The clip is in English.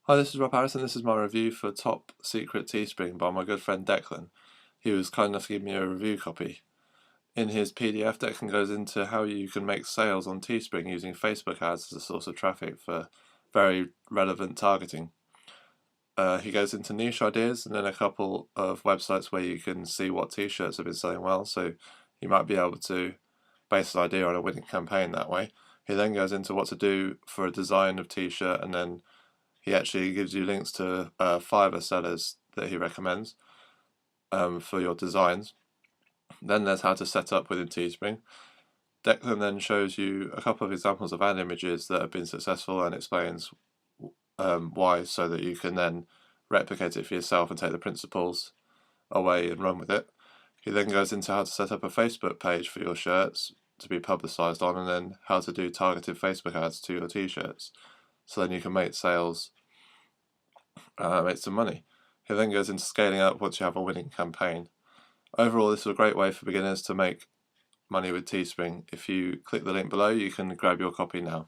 Hi, this is Rob Harrison. This is my review for Top Secret Teespring by my good friend Declan. He was kind enough to give me a review copy. In his PDF, Declan goes into how you can make sales on Teespring using Facebook ads as a source of traffic for very relevant targeting. He goes into niche ideas and then a couple of websites where you can see what t-shirts have been selling well, so you might be able to base an idea on a winning campaign that way. He then goes into what to do for a design of t-shirt, and then he actually gives you links to Fiverr sellers that he recommends for your designs. Then there's how to set up within Teespring. Declan then shows you a couple of examples of ad images that have been successful and explains why, so that you can then replicate it for yourself and take the principles away and run with it. He then goes into how to set up a Facebook page for your shirts to be publicised on, and then how to do targeted Facebook ads to your t-shirts, so then you can make sales, make some money. He then goes into scaling up once you have a winning campaign. Overall, this is a great way for beginners to make money with Teespring. If you click the link below, you can grab your copy now.